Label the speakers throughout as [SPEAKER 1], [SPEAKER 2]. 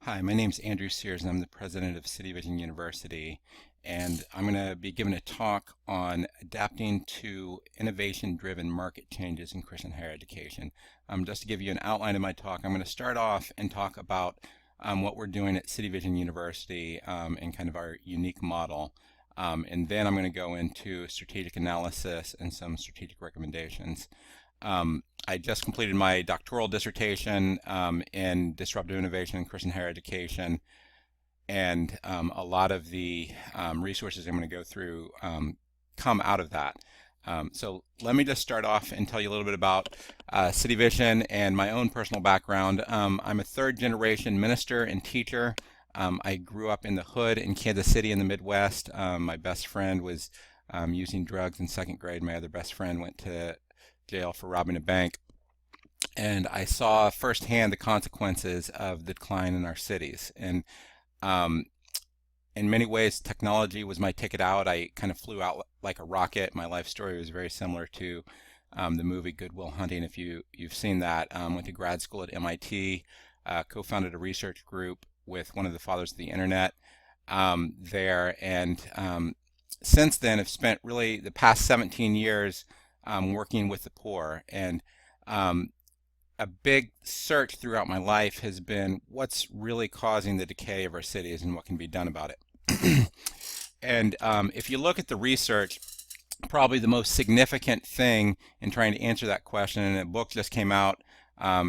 [SPEAKER 1] Hi, my name is Andrew Sears and I'm the president of City Vision University, and I'm going to be giving a talk on adapting to innovation-driven market changes in Christian higher education. Just to give you an outline of my talk, I'm going to start off and talk about what we're doing at City Vision University and kind of our unique model. And then I'm going to go into strategic analysis and some strategic recommendations. I just completed my doctoral dissertation in disruptive innovation in Christian higher education, and a lot of the resources I'm going to go through come out of that. So let me just start off and tell you a little bit about City Vision and my own personal background. I'm a third generation minister and teacher. I grew up in the hood in Kansas City in the Midwest. My best friend was using drugs in second grade. My other best friend went to jail for robbing a bank, and I saw firsthand the consequences of the decline in our cities. And um, in many ways, technology was my ticket out. I kind of flew out like a rocket. My life story was very similar to the movie Good Will Hunting, if you've seen that. Went to grad school at MIT, co-founded a research group with one of the fathers of the internet there, and since then have spent really the past 17 years working with the poor. And a big search throughout my life has been what's really causing the decay of our cities and what can be done about it. And if you look at the research, probably the most significant thing in trying to answer that question, and a book just came out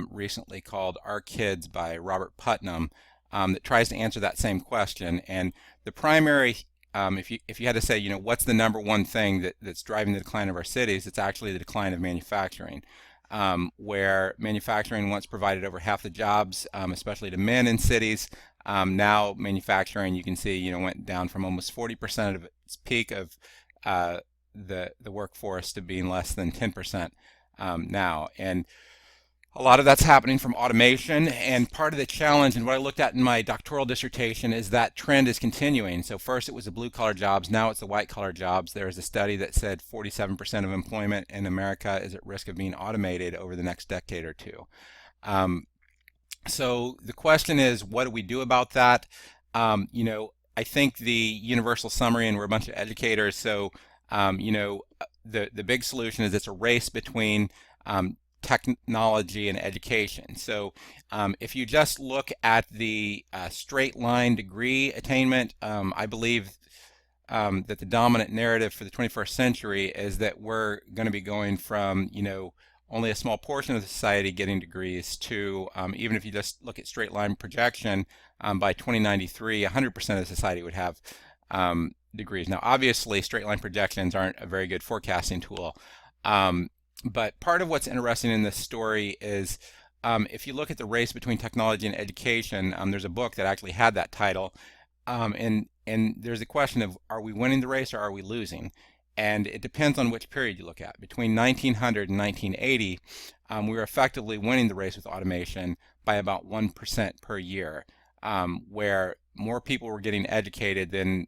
[SPEAKER 1] recently called Our Kids by Robert Putnam that tries to answer that same question. And the primary if you had to say, what's the number one thing that's driving the decline of our cities, it's actually the decline of manufacturing, where manufacturing once provided over half the jobs, especially to men in cities. Now manufacturing, you can see, went down from almost 40% of its peak of the workforce to being less than 10% now. And a lot of that's happening from automation, and part of the challenge, and what I looked at in my doctoral dissertation, is that trend is continuing. So first it was the blue-collar jobs, now it's the white-collar jobs. There was a study that said 47% of employment in America is at risk of being automated over the next decade or two. So the question is, what do we do about that? I think the universal summary, and we're a bunch of educators, so the big solution is it's a race between technology and education. So if you just look at the straight line degree attainment, I believe that the dominant narrative for the 21st century is that we're going to be going from, only a small portion of the society getting degrees to, even if you just look at straight line projection, by 2093, 100% of society would have degrees. Now, obviously, straight line projections aren't a very good forecasting tool. But part of what's interesting in this story is if you look at the race between technology and education, there's a book that actually had that title, and there's a question of, are we winning the race or are we losing? And it depends on which period you look at. Between 1900 and 1980, we were effectively winning the race with automation by about 1% per year, where more people were getting educated than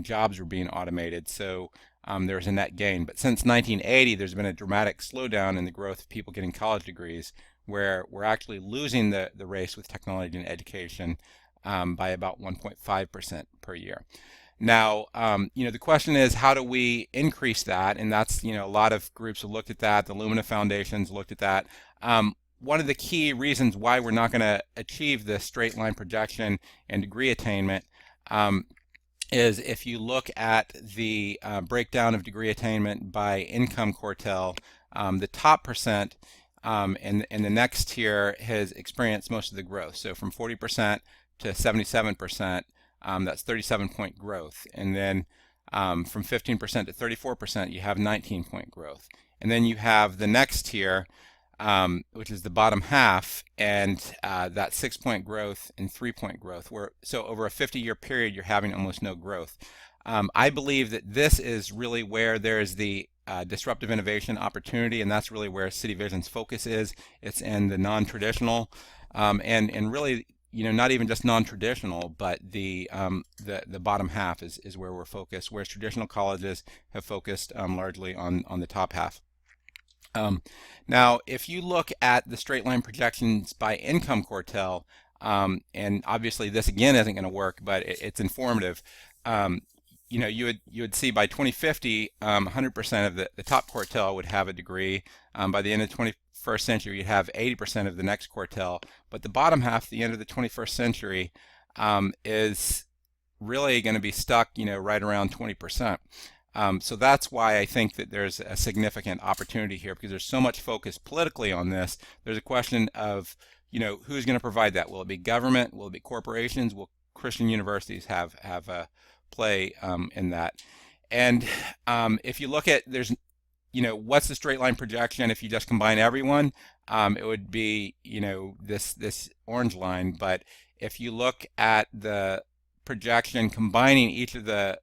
[SPEAKER 1] jobs were being automated. So there's a net gain. But since 1980, there's been a dramatic slowdown in the growth of people getting college degrees, where we're actually losing the race with technology and education by about 1.5% per year. Now, the question is, how do we increase that? And that's, a lot of groups have looked at that. The Lumina Foundation's looked at that. One of the key reasons why we're not going to achieve this straight line projection and degree attainment is if you look at the breakdown of degree attainment by income quartile, the top percent and the next tier has experienced most of the growth. So from 40% to 77%, that's 37-point growth. And then from 15% to 34%, you have 19-point growth. And then you have the next tier, which is the bottom half, and that 6-point growth and 3-point growth. So over a 50-year period, you're having almost no growth. I believe that this is really where there's the disruptive innovation opportunity, and that's really where City Vision's focus is. It's in the non-traditional, and really, not even just non-traditional, but the bottom half is where we're focused, whereas traditional colleges have focused largely on the top half. Now, if you look at the straight line projections by income quartile, And obviously this again isn't going to work, but it's informative. Um, you would see by 2050, 100% of the top quartile would have a degree. By the end of the 21st century, you'd have 80% of the next quartile. But the bottom half, at the end of the 21st century, is really going to be stuck, right around 20%. So that's why I think that there's a significant opportunity here, because there's so much focus politically on this. There's a question of, who's going to provide that? Will it be government? Will it be corporations? Will Christian universities have a play in that? And if you look at, there's, what's the straight line projection if you just combine everyone? It would be, this orange line. But if you look at the projection combining each of the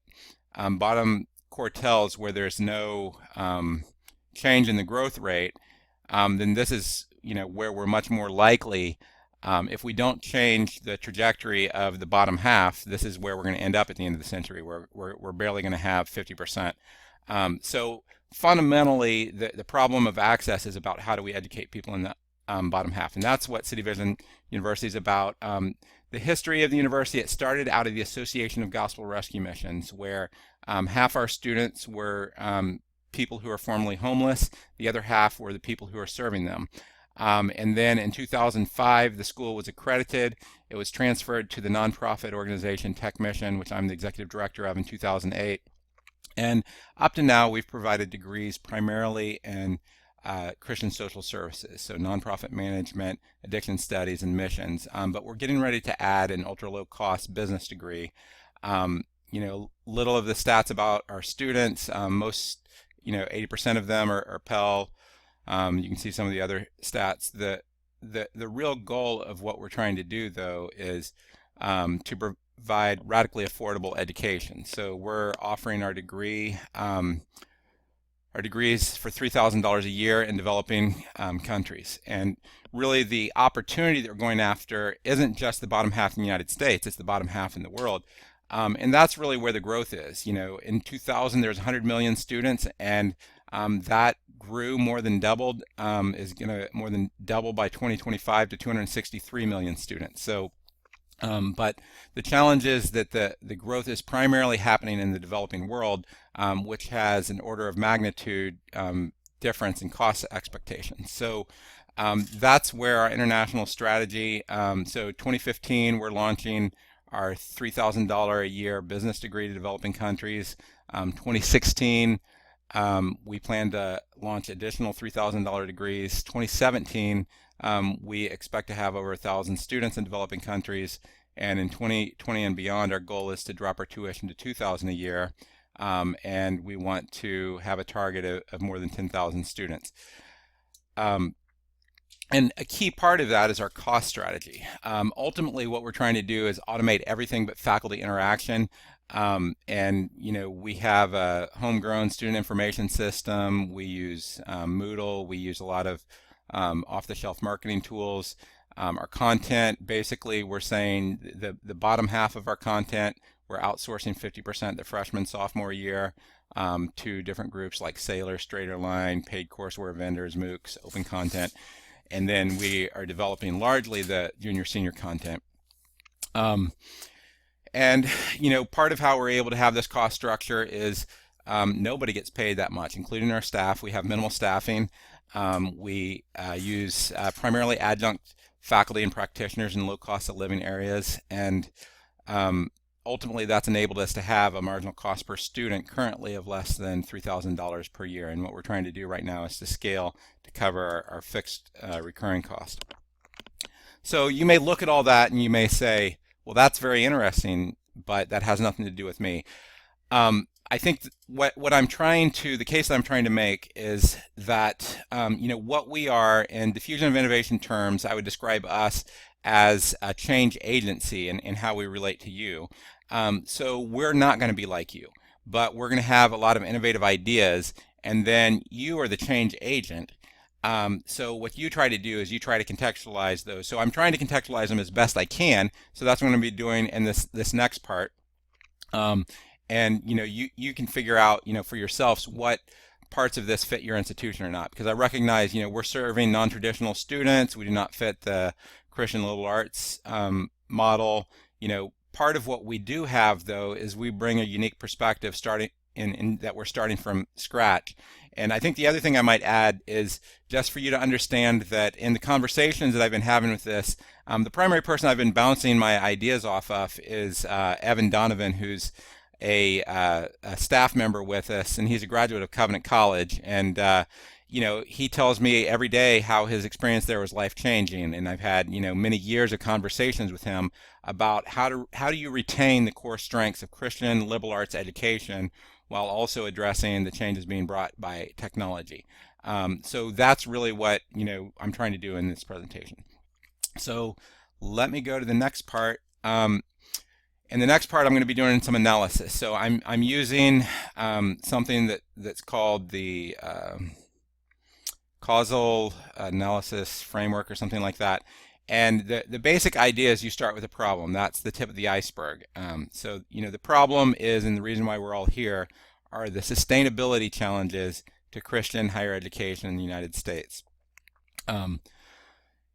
[SPEAKER 1] bottom quartiles where there's no change in the growth rate, then this is where we're much more likely, if we don't change the trajectory of the bottom half, this is where we're going to end up at the end of the century, where we're barely going to have 50%. So fundamentally, the problem of access is about how do we educate people in the bottom half, and that's what City Vision University is about. The history of the university, it started out of the Association of Gospel Rescue Missions, where half our students were people who are formerly homeless, the other half were the people who are serving them. And then in 2005, the school was accredited. It was transferred to the nonprofit organization Tech Mission, which I'm the executive director of, in 2008. And up to now, we've provided degrees primarily in Christian social services, so nonprofit management, addiction studies, and missions. But we're getting ready to add an ultra-low-cost business degree. Little of the stats about our students. Most, 80% of them are Pell. You can see some of the other stats. The real goal of what we're trying to do, though, is to provide radically affordable education. So we're offering our degrees for $3,000 a year in developing countries. And really the opportunity that we're going after isn't just the bottom half in the United States, it's the bottom half in the world. And that's really where the growth is. In 2000, there's 100 million students, and that grew more than doubled, is going to more than double by 2025 to 263 million students. So, but the challenge is that the growth is primarily happening in the developing world, which has an order of magnitude difference in cost expectations. So that's where our international strategy, so 2015, we're launching our $3,000 a year business degree to developing countries. 2016, we plan to launch additional $3,000 degrees. 2017, we expect to have over 1,000 students in developing countries. And in 2020 and beyond, our goal is to drop our tuition to $2,000 a year. And we want to have a target of more than 10,000 students. And a key part of that is our cost strategy. Ultimately, what we're trying to do is automate everything but faculty interaction. And we have a homegrown student information system. We use Moodle. We use a lot of off-the-shelf marketing tools. Our content, basically, we're saying the bottom half of our content, we're outsourcing 50% the freshman, sophomore year to different groups like Sailor, Straighter Line, paid courseware vendors, MOOCs, open content. And then we are developing largely the junior, senior content. And part of how we're able to have this cost structure is nobody gets paid that much, including our staff. We have minimal staffing. We use primarily adjunct faculty and practitioners in low cost of living areas, and ultimately that's enabled us to have a marginal cost per student currently of less than $3,000 per year. And what we're trying to do right now is to scale to cover our fixed recurring cost. So you may look at all that and you may say, well, that's very interesting, but that has nothing to do with me. I think what I'm trying to, the case that I'm trying to make is that, what we are in diffusion of innovation terms, I would describe us as a change agency in how we relate to you. So we're not going to be like you, but we're going to have a lot of innovative ideas, and then you are the change agent. So what you try to do is you try to contextualize those. So I'm trying to contextualize them as best I can. So that's what I'm going to be doing in this next part. And you can figure out for yourselves what parts of this fit your institution or not, because I recognize we're serving non-traditional students. We do not fit the Christian liberal arts model. Part of what we do have, though, is we bring a unique perspective starting in that we're starting from scratch. And I think the other thing I might add is just for you to understand that in the conversations that I've been having with this, the primary person I've been bouncing my ideas off of is Evan Donovan, who's a staff member with us, and he's a graduate of Covenant College. And he tells me every day how his experience there was life-changing, and I've had many years of conversations with him about how do you retain the core strengths of Christian liberal arts education while also addressing the changes being brought by technology. So that's really what I'm trying to do in this presentation. So let me go to the next part. In the next part, I'm going to be doing some analysis. So I'm using something that's called the causal analysis framework or something like that. And the basic idea is you start with a problem. That's the tip of the iceberg. So the problem is, and the reason why we're all here, are the sustainability challenges to Christian higher education in the United States. And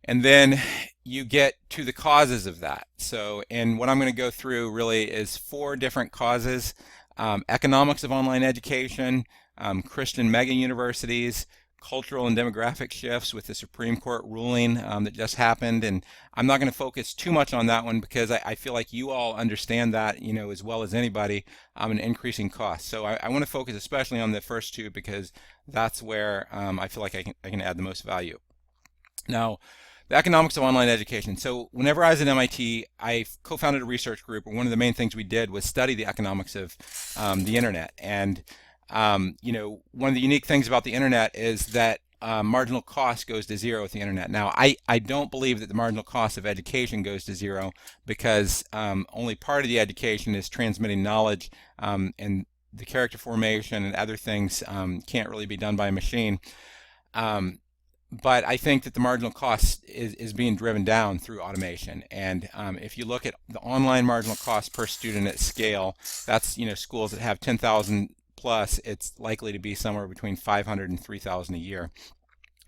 [SPEAKER 1] then you get to the causes of that. So, and what I'm going to go through really is 4 different causes: economics of online education, Christian mega universities, cultural and demographic shifts with the Supreme Court ruling that just happened. And I'm not going to focus too much on that one because I feel like you all understand that as well as anybody, an increasing cost. So I want to focus especially on the first 2 because that's where I feel like I can add the most value. Now, the economics of online education. So whenever I was at MIT, I co-founded a research group, and one of the main things we did was study the economics of the internet. And one of the unique things about the internet is that marginal cost goes to 0 with the internet. Now, I don't believe that the marginal cost of education goes to 0 because only part of the education is transmitting knowledge, and the character formation and other things can't really be done by a machine. But I think that the marginal cost is being driven down through automation. And if you look at the online marginal cost per student at scale, that's schools that have 10,000 plus, it's likely to be somewhere between 500 and 3,000 a year.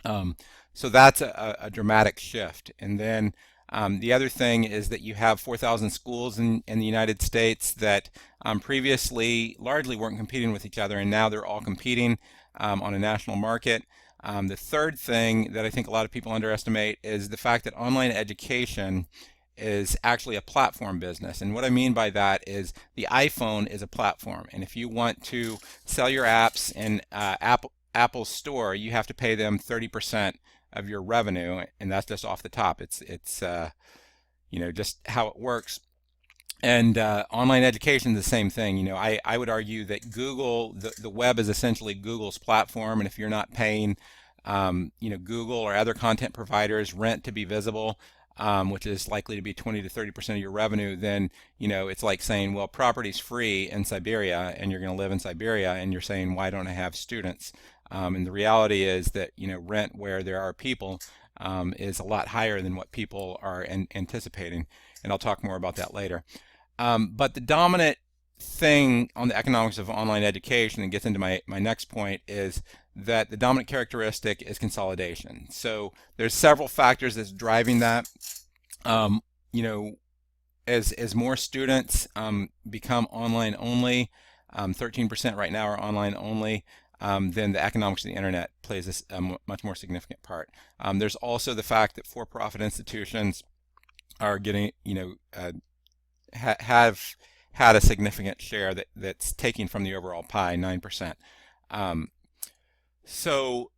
[SPEAKER 1] So that's a dramatic shift. And then the other thing is that you have 4,000 schools in the United States that previously largely weren't competing with each other, and now they're all competing on a national market. The third thing that I think a lot of people underestimate is the fact that online education is actually a platform business. And what I mean by that is the iPhone is a platform. And if you want to sell your apps in Apple's store, you have to pay them 30% of your revenue, and that's just off the top. It's just how it works. And online education is the same thing. I would argue that Google, the web is essentially Google's platform, and if you're not paying, Google or other content providers rent to be visible, which is likely to be 20 to 30% of your revenue, then it's like saying, well, property's free in Siberia, and you're going to live in Siberia, and you're saying, why don't I have students? And the reality is that rent where there are people is a lot higher than what people are anticipating, and I'll talk more about that later. But the dominant thing on the economics of online education, and gets into my next point, is that the dominant characteristic is consolidation. So there's several factors that's driving that. As more students become online only, 13% right now are online only, then the economics of the internet plays a much more significant part. There's also the fact that for-profit institutions are getting, have had a significant share that's taking from the overall pie, 9%. So,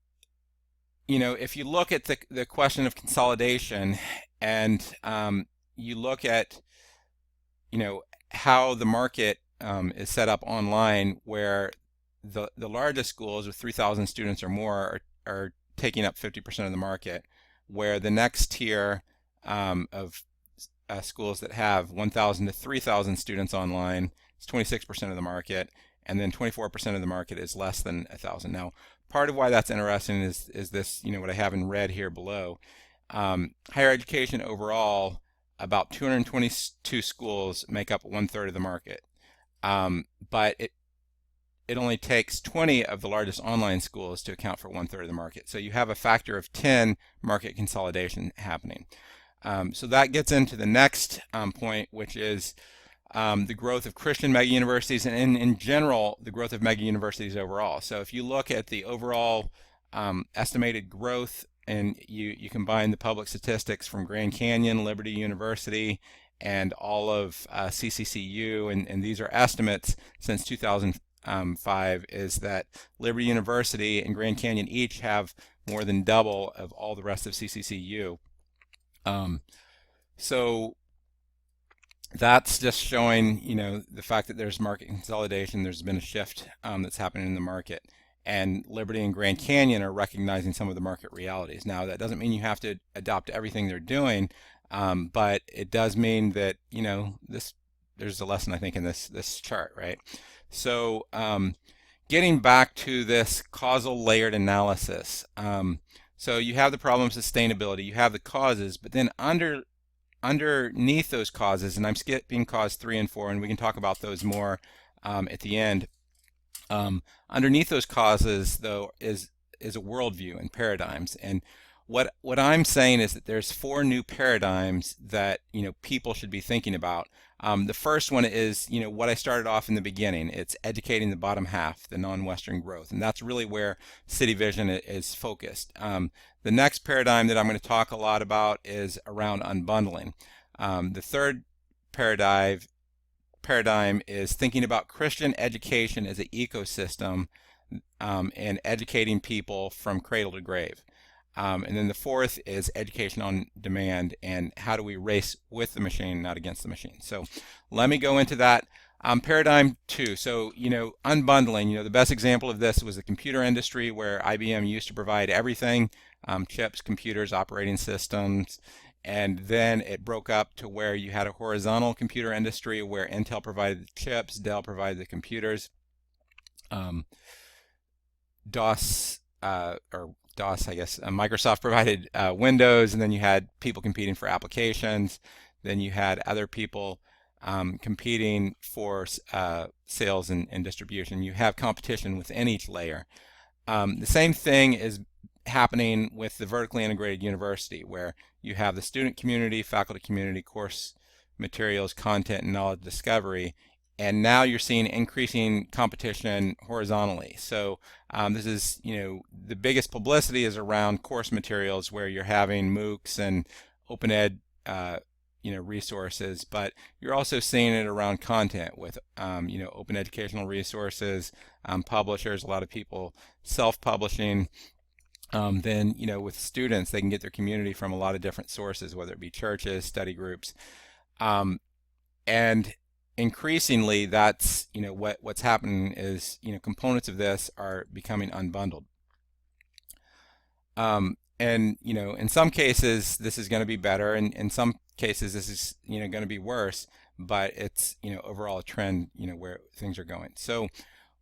[SPEAKER 1] if you look at the question of consolidation, and you look at, how the market is set up online, where the largest schools with 3,000 students or more are taking up 50% of the market, where the next tier of schools that have 1,000 to 3,000 students online is 26% of the market, and then 24% of the market is less than 1,000. Now, part of why that's interesting is this, what I have in red here below. Higher education overall, about 222 schools make up 1/3 of the market, but it only takes 20 of the largest online schools to account for 1/3 of the market. So you have a factor of 10 market consolidation happening. So that gets into the next point, which is the growth of Christian mega universities, and in general, the growth of mega universities overall. So if you look at the overall estimated growth, and you combine the public statistics from Grand Canyon, Liberty University, and all of CCCU, and these are estimates since 2005, is that Liberty University and Grand Canyon each have more than double of all the rest of CCCU. So that's just showing, the fact that there's market consolidation. There's been a shift that's happening in the market, and Liberty and Grand Canyon are recognizing some of the market realities. Now, that doesn't mean you have to adopt everything they're doing, but it does mean that, there's a lesson, I think, in this chart, right? So getting back to this causal layered analysis. So you have the problem of sustainability, you have the causes, but then underneath those causes, and I'm skipping cause 3 and 4, and we can talk about those more at the end. Underneath those causes, though, is a worldview and paradigms. And what I'm saying is that there's 4 new paradigms that people should be thinking about. The first one is what I started off in the beginning. It's educating the bottom half, the non-Western growth, and that's really where City Vision is focused. The next paradigm that I'm going to talk a lot about is around unbundling. The third paradigm is thinking about Christian education as an ecosystem and educating people from cradle to grave. And then the fourth is education on demand, and how do we race with the machine, not against the machine. So let me go into that. Paradigm 2. So, unbundling, the best example of this was the computer industry, where IBM used to provide everything, chips, computers, operating systems, and then it broke up to where you had a horizontal computer industry where Intel provided the chips, Dell provided the computers, DOS, I guess, Microsoft provided Windows, and then you had people competing for applications. Then you had other people competing for sales and distribution. You have competition within each layer. The same thing is happening with the vertically integrated university, where you have the student community, faculty community, course materials, content, and knowledge discovery. And now you're seeing increasing competition horizontally. So this is, the biggest publicity is around course materials, where you're having MOOCs and open ed, resources, but you're also seeing it around content with, open educational resources, publishers, a lot of people self-publishing. Then, with students, they can get their community from a lot of different sources, whether it be churches, study groups, and increasingly, that's what's happening is components of this are becoming unbundled. And in some cases this is going to be better, and in some cases this is going to be worse, but it's overall a trend where things are going. So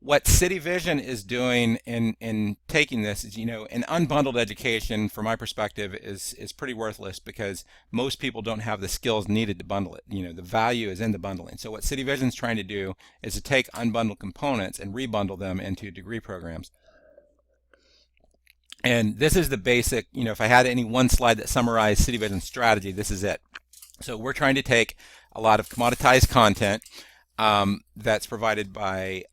[SPEAKER 1] what City Vision is doing in taking this is, an unbundled education, from my perspective, is pretty worthless, because most people don't have the skills needed to bundle it. The value is in the bundling. So what City Vision is trying to do is to take unbundled components and rebundle them into degree programs. And this is the basic, if I had any one slide that summarized City Vision's strategy, this is it. So we're trying to take a lot of commoditized content that's provided by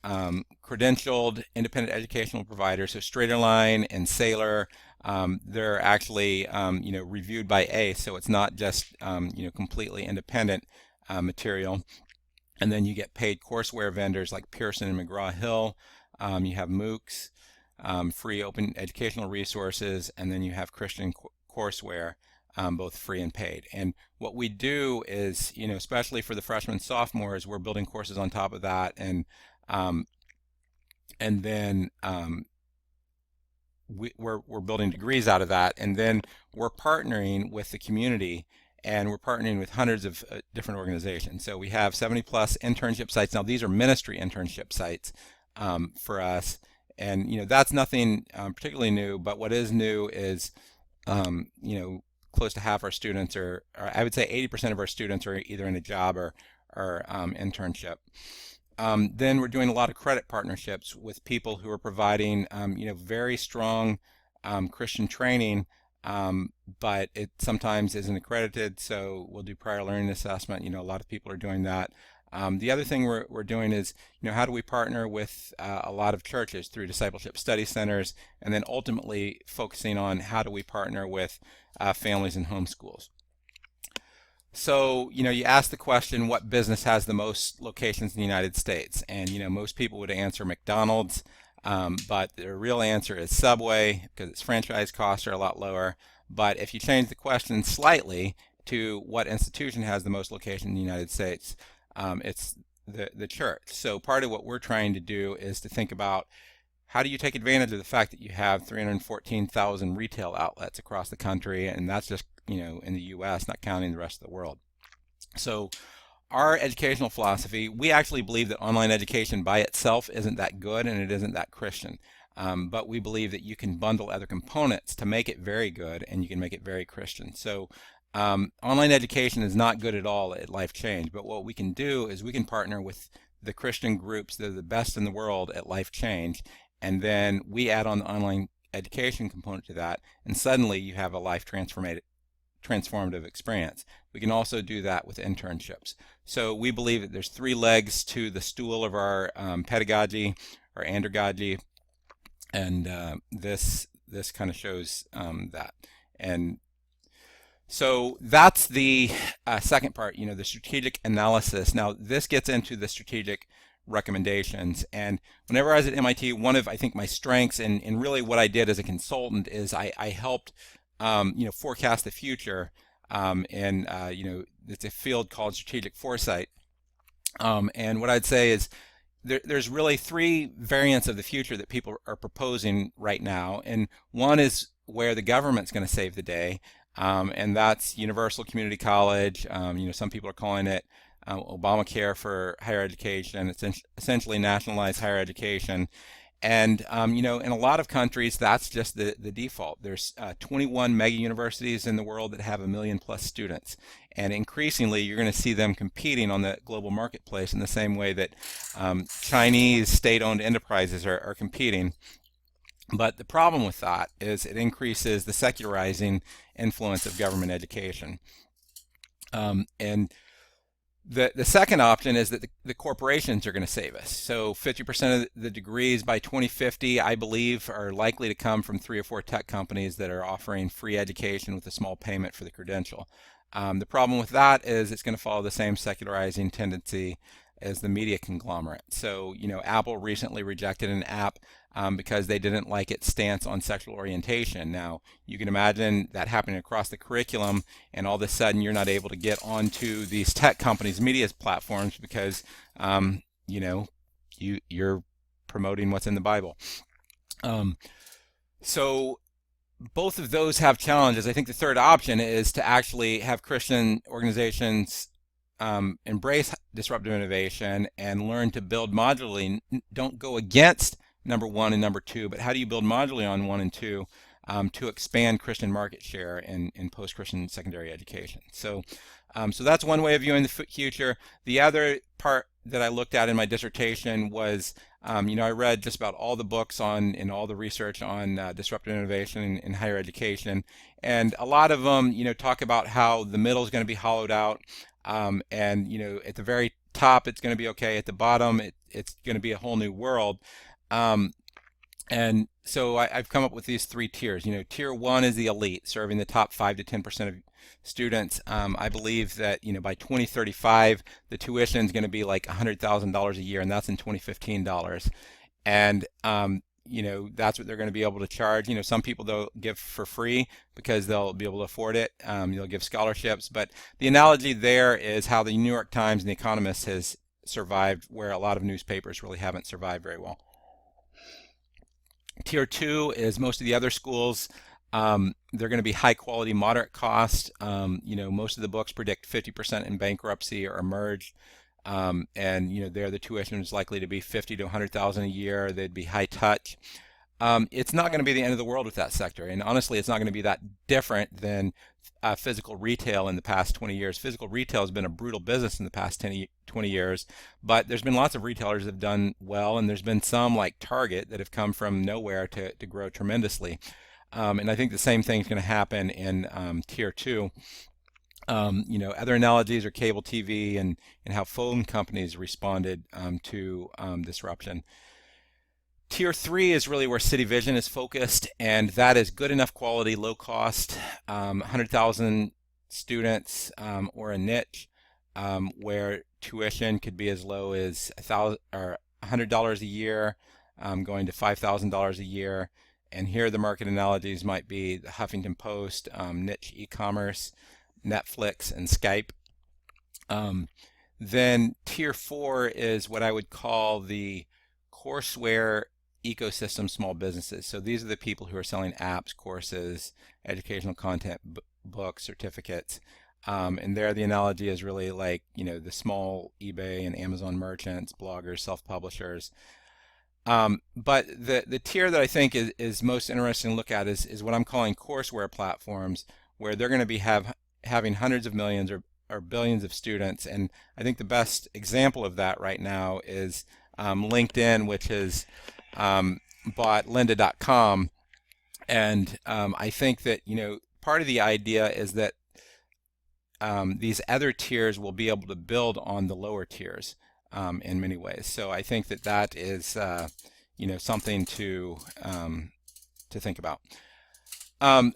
[SPEAKER 1] credentialed independent educational providers, so Straighterline and Sailor. They're actually reviewed by ACE, so it's not just completely independent material. And then you get paid courseware vendors like Pearson and McGraw-Hill. You have MOOCs, free open educational resources, and then you have Christian courseware, both free and paid. And what we do is, especially for the freshmen and sophomores, we're building courses on top of that, and then we're building degrees out of that, and then we're partnering with the community, and we're partnering with hundreds of different organizations. So we have 70+ internship sites. Now these are ministry internship sites for us, and that's nothing particularly new, but what is new is close to half our students or I would say 80% of our students are either in a job or internship. Then we're doing a lot of credit partnerships with people who are providing very strong Christian training but it sometimes isn't accredited, so we'll do prior learning assessment. A lot of people are doing that. The other thing we're doing is, how do we partner with a lot of churches through discipleship study centers, and then ultimately focusing on how do we partner with families and homeschools. So, you ask the question, what business has the most locations in the United States? And, most people would answer McDonald's, but the real answer is Subway, because its franchise costs are a lot lower. But if you change the question slightly to what institution has the most locations in the United States, it's the church. So part of what we're trying to do is to think about, how do you take advantage of the fact that you have 314,000 retail outlets across the country, and that's just, in the US, not counting the rest of the world. So our educational philosophy, we actually believe that online education by itself isn't that good and it isn't that Christian. But we believe that you can bundle other components to make it very good, and you can make it very Christian. So online education is not good at all at Life Change, but what we can do is we can partner with the Christian groups that are the best in the world at Life Change, and then we add on the online education component to that, and suddenly you have a life transformative experience. We can also do that with internships. So we believe that there's three legs to the stool of our pedagogy, or andragogy, and this kind of shows that. And so that's the second part, the strategic analysis. Now this gets into the strategic recommendations, and whenever I was at MIT, one of, I think, my strengths, and really what I did as a consultant, is I helped forecast the future, and it's a field called strategic foresight. And what I'd say is there's really three variants of the future that people are proposing right now, and one is where the government's going to save the day, and that's universal community college. Some people are calling it Obamacare for higher education. It's essentially nationalized higher education. And in a lot of countries, that's just the default. There's 21 mega universities in the world that have 1 million plus students, and increasingly you're going to see them competing on the global marketplace in the same way that Chinese state-owned enterprises are competing. But the problem with that is it increases the secularizing influence of government education. And the second option is that the corporations are going to save us. So 50% of the degrees by 2050, I believe, are likely to come from 3 or 4 tech companies that are offering free education with a small payment for the credential. The problem with that is it's going to follow the same secularizing tendency as the media conglomerate. So, Apple recently rejected an app because they didn't like its stance on sexual orientation. Now, you can imagine that happening across the curriculum, and all of a sudden you're not able to get onto these tech companies' media platforms because, you're promoting what's in the Bible. So both of those have challenges. I think the third option is to actually have Christian organizations embrace disruptive innovation and learn to build modularly. Don't go against number 1 and number 2, but how do you build modularly on 1 and 2 to expand Christian market share in post-Christian secondary education? So that's one way of viewing the future. The other part that I looked at in my dissertation was, I read just about all the books on and all the research on disruptive innovation in higher education, and a lot of them, talk about how the middle is going to be hollowed out, and at the very top it's going to be okay. At the bottom, it's going to be a whole new world. And so I've come up with these 3 tiers. Tier 1 is the elite, serving the top 5 to 10% of students. I believe that by 2035 the tuition is going to be like $100,000 a year, and that's in 2015 dollars. And that's what they're going to be able to charge. Some people they'll give for free because they'll be able to afford it. They'll give scholarships, but the analogy there is how the New York Times and the Economist has survived, where a lot of newspapers really haven't survived very well. Tier 2 is most of the other schools. They're going to be high quality, moderate cost. Most of the books predict 50% in bankruptcy or emerge. And there the tuition is likely to be $50,000 to $100,000 a year. They'd be high touch. It's not going to be the end of the world with that sector, and honestly, it's not going to be that different than physical retail in the past 20 years. Physical retail has been a brutal business in the past 20 years, but there's been lots of retailers that have done well, and there's been some like Target that have come from nowhere to grow tremendously. And I think the same thing is going to happen in tier 2. Other analogies are cable TV and how phone companies responded to disruption. Tier 3 is really where City Vision is focused, and that is good enough quality, low cost, 100,000 students, or a niche where tuition could be as low as $100 a year, going to $5,000 a year. And here the market analogies might be the Huffington Post, niche e-commerce, Netflix, and Skype. Then tier 4 is what I would call the courseware ecosystem small businesses. So these are the people who are selling apps, courses, educational content, books, certificates. And there the analogy is really like, the small eBay and Amazon merchants, bloggers, self-publishers. But the tier that I think is most interesting to look at is what I'm calling courseware platforms, where they're going to be having hundreds of millions or billions of students. And I think the best example of that right now is LinkedIn, which has bought lynda.com. And I think that, part of the idea is that these other tiers will be able to build on the lower tiers in many ways. So I think that is something to think about.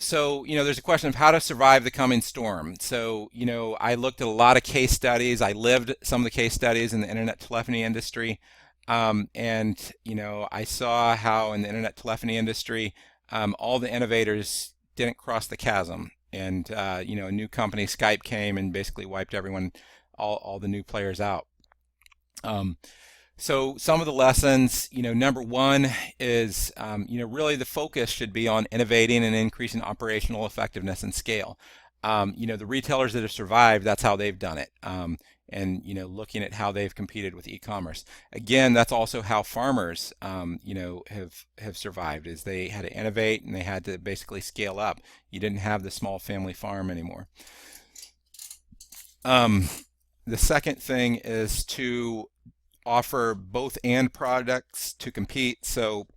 [SPEAKER 1] So there's a question of how to survive the coming storm. So I looked at a lot of case studies. I lived some of the case studies in the internet telephony industry, and I saw how in the internet telephony industry all the innovators didn't cross the chasm. And a new company, Skype, came and basically wiped everyone, all the new players out. So some of the lessons, number one is, really the focus should be on innovating and increasing operational effectiveness and scale. The retailers that have survived, that's how they've done it. And looking at how they've competed with e-commerce. Again, that's also how farmers, have survived, is they had to innovate and they had to basically scale up. You didn't have the small family farm anymore. The second thing is to offer both and products to compete. So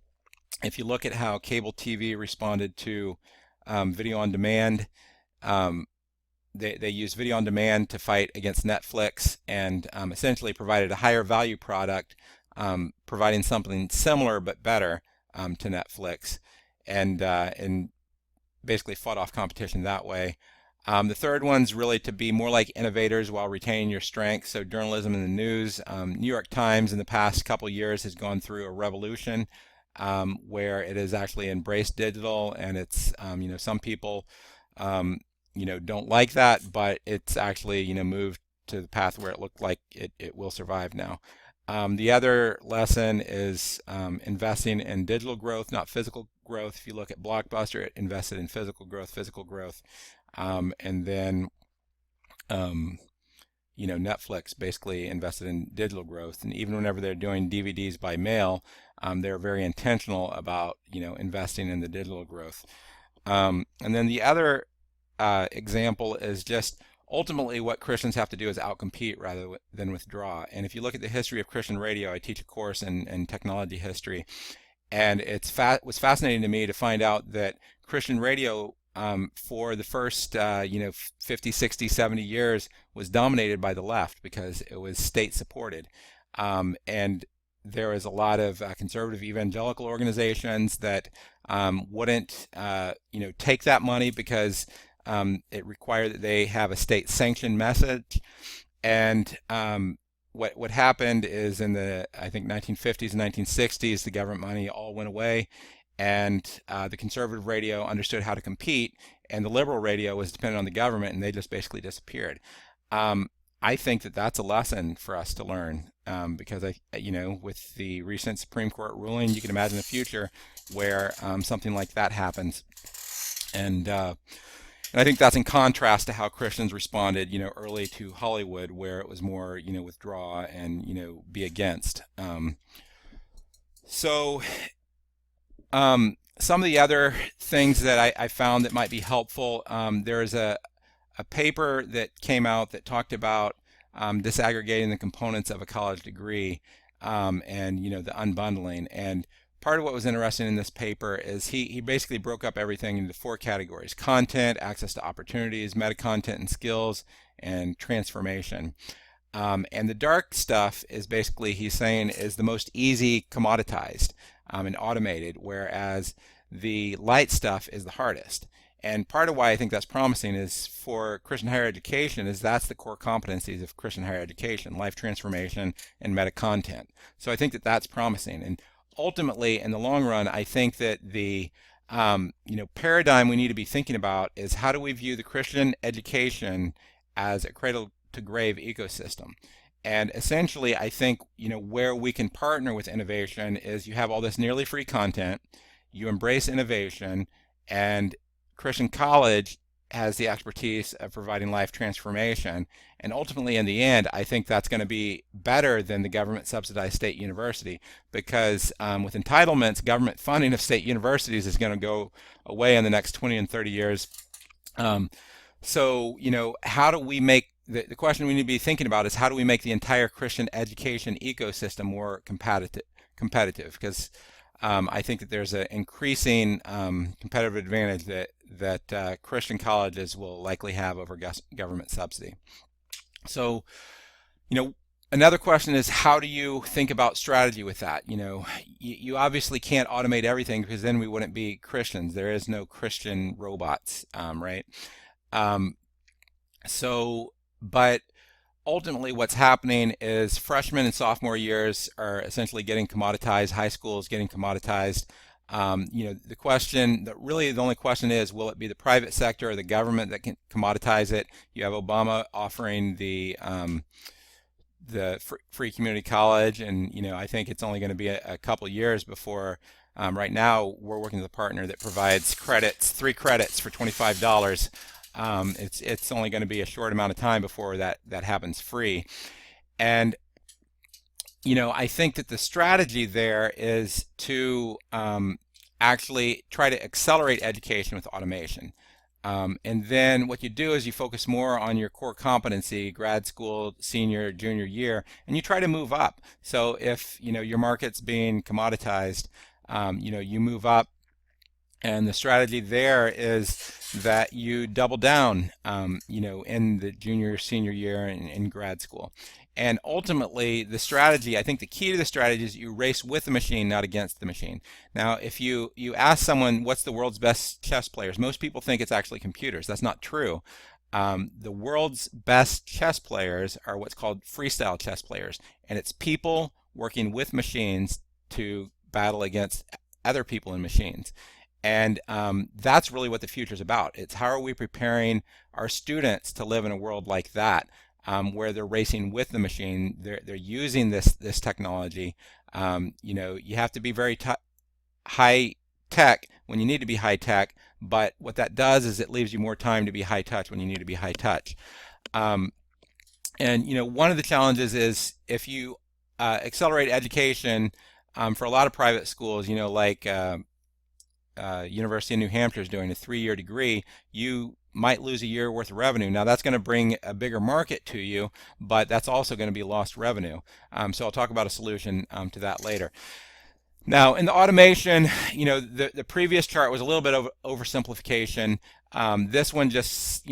[SPEAKER 1] if you look at how cable TV responded to video on demand, they used video on demand to fight against Netflix, and essentially provided a higher value product, providing something similar but better to Netflix, and basically fought off competition that way. The third one's really to be more like innovators while retaining your strengths. So journalism and the news. New York Times in the past couple years has gone through a revolution where it has actually embraced digital, and it's some people don't like that, but it's actually moved to the path where it looked like it will survive now. The other lesson is investing in digital growth, not physical growth. If you look at Blockbuster, it invested in physical growth. And then Netflix basically invested in digital growth, and even whenever they're doing DVDs by mail, they're very intentional about investing in the digital growth. And then the other example is just ultimately what Christians have to do is outcompete rather than withdraw. And if you look at the history of Christian radio, I teach a course in technology history, and was fascinating to me to find out that Christian radio for the first 50, 60, 70 years was dominated by the left because it was state supported, and there was a lot of conservative evangelical organizations that wouldn't take that money because it required that they have a state sanctioned message. And what happened is in the, I think, 1950s and 1960s, the government money all went away, and the conservative radio understood how to compete, and the liberal radio was dependent on the government, and they just basically disappeared. I think that's a lesson for us to learn, because with the recent Supreme Court ruling, you can imagine a future where something like that happens, and I think that's in contrast to how Christians responded, early to Hollywood, where it was more, withdraw and be against. Some of the other things that I found that might be helpful, there is a paper that came out that talked about disaggregating the components of a college degree, and the unbundling. And part of what was interesting in this paper is he basically broke up everything into 4 categories: content, access to opportunities, meta content and skills, and transformation. And the dark stuff is basically, he's saying, is the most easy commoditized and automated, whereas the light stuff is the hardest. And part of why I think that's promising is for Christian higher education is that's the core competencies of Christian higher education: life transformation and meta content. So I think that that's promising. And ultimately, in the long run, I think that the paradigm we need to be thinking about is how do we view the Christian education as a cradle to grave ecosystem. And essentially, I think where we can partner with innovation is you have all this nearly free content, you embrace innovation, and Christian college has the expertise of providing life transformation. And ultimately, in the end, I think that's going to be better than the government subsidized state university, because with entitlements, government funding of state universities is going to go away in the next 20 and 30 years. So, how do we make the question we need to be thinking about is how do we make the entire Christian education ecosystem more competitive? Because I think that there's an increasing competitive advantage that Christian colleges will likely have over government subsidy. So, another question is, how do you think about strategy with that? You obviously can't automate everything, because then we wouldn't be Christians. There is no Christian robots, right? But ultimately what's happening is freshman and sophomore years are essentially getting commoditized. High school is getting commoditized. The only question is, will it be the private sector or the government that can commoditize it? You have Obama offering the free community college, and I think it's only going to be a couple years before. Right now, we're working with a partner that provides 3 credits for $25. It's only going to be a short amount of time before that happens free. And I think that the strategy there is to actually try to accelerate education with automation. And then what you do is you focus more on your core competency, grad school, senior, junior year, and you try to move up. So if your market's being commoditized, you move up. And the strategy there is that you double down, in the junior, senior year in grad school. And ultimately, the strategy, I think the key to the strategy is you race with the machine, not against the machine. Now, if you ask someone what's the world's best chess players, most people think it's actually computers. That's not true. The world's best chess players are what's called freestyle chess players. And it's people working with machines to battle against other people and machines. And that's really what the future is about. It's how are we preparing our students to live in a world like that, where they're racing with the machine. They're using this technology. You have to be very high tech when you need to be high tech, but what that does is it leaves you more time to be high touch when you need to be high touch. And one of the challenges is if you accelerate education for a lot of private schools, like University of New Hampshire is doing a 3-year degree, you might lose a year worth of revenue. Now that's going to bring a bigger market to you, but that's also going to be lost revenue. So I'll talk about a solution to that later. Now in the automation, the previous chart was a little bit of oversimplification. This one just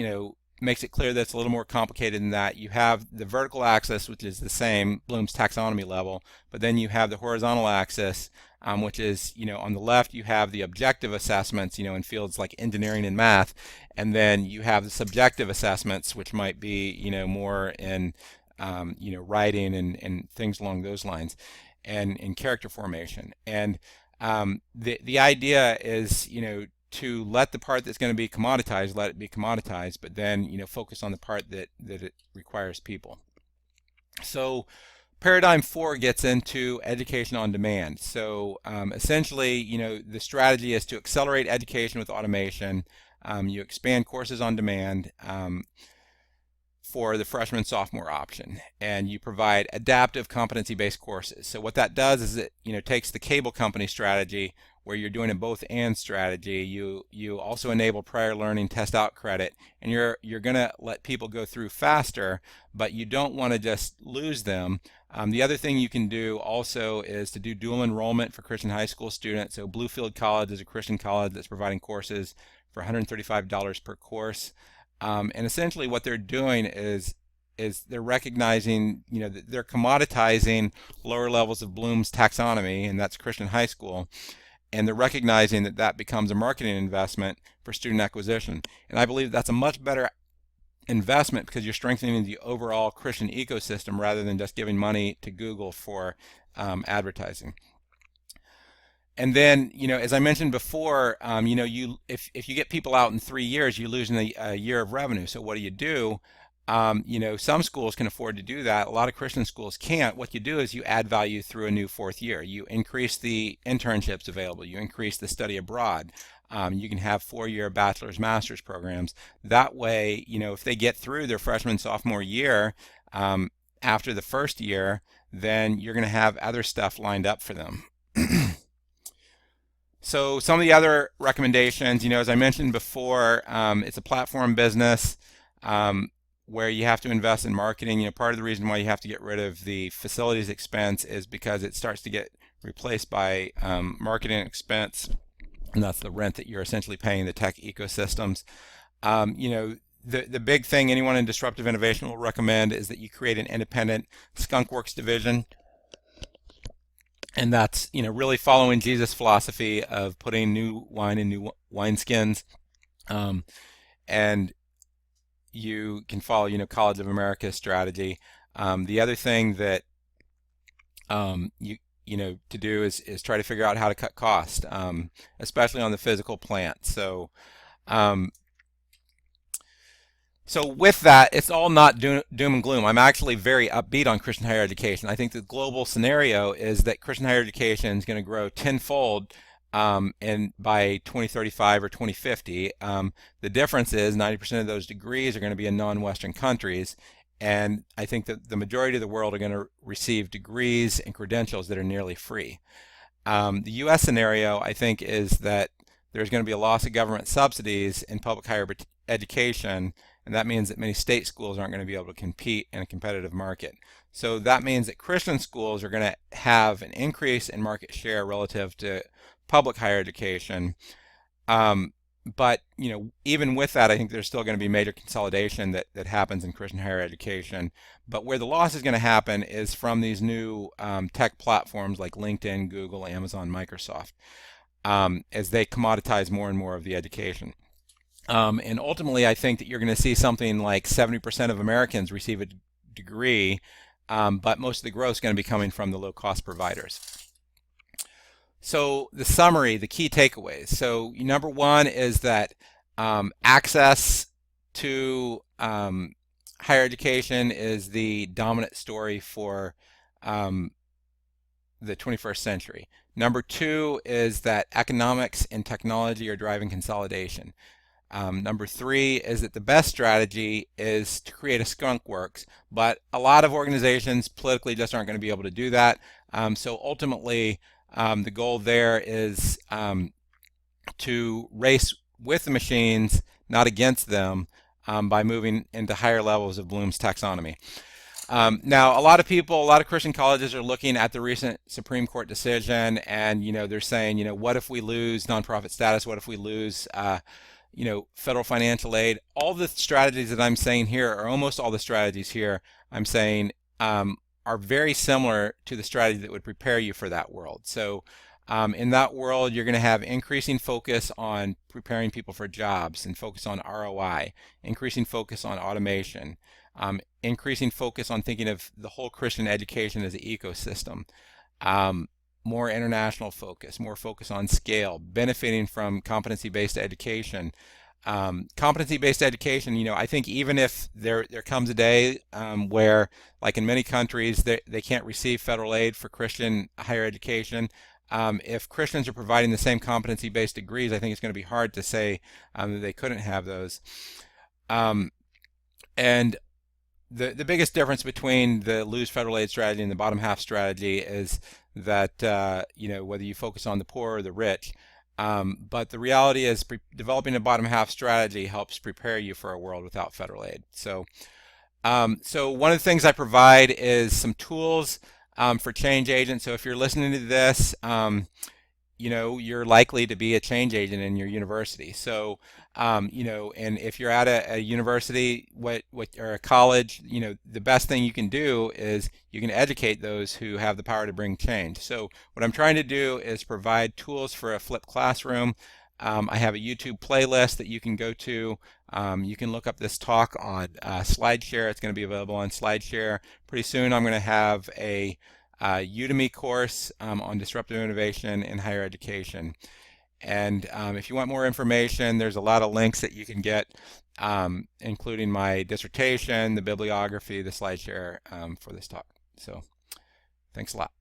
[SPEAKER 1] makes it clear that it's a little more complicated than that. You have the vertical axis, which is the same, Bloom's taxonomy level, but then you have the horizontal axis, which is, on the left you have the objective assessments, in fields like engineering and math, and then you have the subjective assessments, which might be, more in, writing and things along those lines, and in character formation. And the idea is, to let the part that's going to be commoditized, let it be commoditized, but then focus on the part that it requires people. So paradigm 4 gets into education on demand. So essentially, the strategy is to accelerate education with automation. You expand courses on demand for the freshman sophomore option, and you provide adaptive competency-based courses. So what that does is it takes the cable company strategy, where you're doing a both and strategy. You also enable prior learning test out credit, and you're going to let people go through faster, but you don't want to just lose them. The other thing you can do also is to do dual enrollment for Christian high school students. So Bluefield College is a Christian college that's providing courses for $135 per course. And essentially what they're doing is they're recognizing, that they're commoditizing lower levels of Bloom's taxonomy, and that's Christian high school, and they're recognizing that that becomes a marketing investment for student acquisition. And I believe that's a much better investment because you're strengthening the overall Christian ecosystem rather than just giving money to Google for advertising. And then, as I mentioned before, if you get people out in 3 years, you lose a year of revenue. So what do? Some schools can afford to do that. A lot of Christian schools can't. What you do is you add value through a new fourth year. You increase the internships available. You increase the study abroad. You can have 4-year bachelor's, master's programs. That way, if they get through their freshman, sophomore year, after the first year, then you're going to have other stuff lined up for them. So some of the other recommendations, as I mentioned before, it's a platform business where you have to invest in marketing. Part of the reason why you have to get rid of the facilities expense is because it starts to get replaced by marketing expense, and that's the rent that you're essentially paying the tech ecosystems. The big thing anyone in disruptive innovation will recommend is that you create an independent skunkworks division. And that's, really following Jesus' philosophy of putting new wine in new wineskins. And you can follow, College of America's strategy. The other thing that to do is try to figure out how to cut cost, especially on the physical plant. So with that, it's all not doom and gloom. I'm actually very upbeat on Christian higher education. I think the global scenario is that Christian higher education is going to grow tenfold by 2035 or 2050. The difference is 90% of those degrees are going to be in non-Western countries, and I think that the majority of the world are going to receive degrees and credentials that are nearly free. The U.S. scenario, I think, is that there's going to be a loss of government subsidies in public higher education, and that means that many state schools aren't going to be able to compete in a competitive market. So that means that Christian schools are going to have an increase in market share relative to public higher education. But even with that, I think there's still going to be major consolidation that happens in Christian higher education. But where the loss is going to happen is from these new tech platforms like LinkedIn, Google, Amazon, Microsoft, as they commoditize more and more of the education. And ultimately, I think that you're going to see something like 70% of Americans receive a degree, but most of the growth is going to be coming from the low-cost providers. So the summary, the key takeaways. So number one is that access to higher education is the dominant story for the 21st century. Number two is that economics and technology are driving consolidation. Number three is that the best strategy is to create a skunkworks, but a lot of organizations politically just aren't going to be able to do that. So ultimately, the goal there is to race with the machines, not against them, by moving into higher levels of Bloom's taxonomy. Now, a lot of Christian colleges are looking at the recent Supreme Court decision, and they're saying, what if we lose nonprofit status? What if we lose federal financial aid? All the strategies that I'm saying here, or almost all the strategies here, I'm saying are very similar to the strategy that would prepare you for that world. So in that world, you're going to have increasing focus on preparing people for jobs and focus on ROI, increasing focus on automation, increasing focus on thinking of the whole Christian education as an ecosystem, more international focus, more focus on scale, benefiting from competency-based education. Competency-based education, I think even if there comes a day where, like in many countries, they can't receive federal aid for Christian higher education, if Christians are providing the same competency-based degrees, I think it's going to be hard to say that they couldn't have those. And the biggest difference between the lose federal aid strategy and the bottom half strategy is that whether you focus on the poor or the rich. But the reality is developing a bottom half strategy helps prepare you for a world without federal aid. So one of the things I provide is some tools for change agents. So if you're listening to this, you're likely to be a change agent in your university. So, and if you're at a university, or a college, the best thing you can do is you can educate those who have the power to bring change. So what I'm trying to do is provide tools for a flipped classroom. I have a YouTube playlist that you can go to. You can look up this talk on SlideShare. It's going to be available on SlideShare. Pretty soon I'm going to have a Udemy course on disruptive innovation in higher education. And if you want more information, there's a lot of links that you can get, including my dissertation, the bibliography, the SlideShare for this talk. So thanks a lot.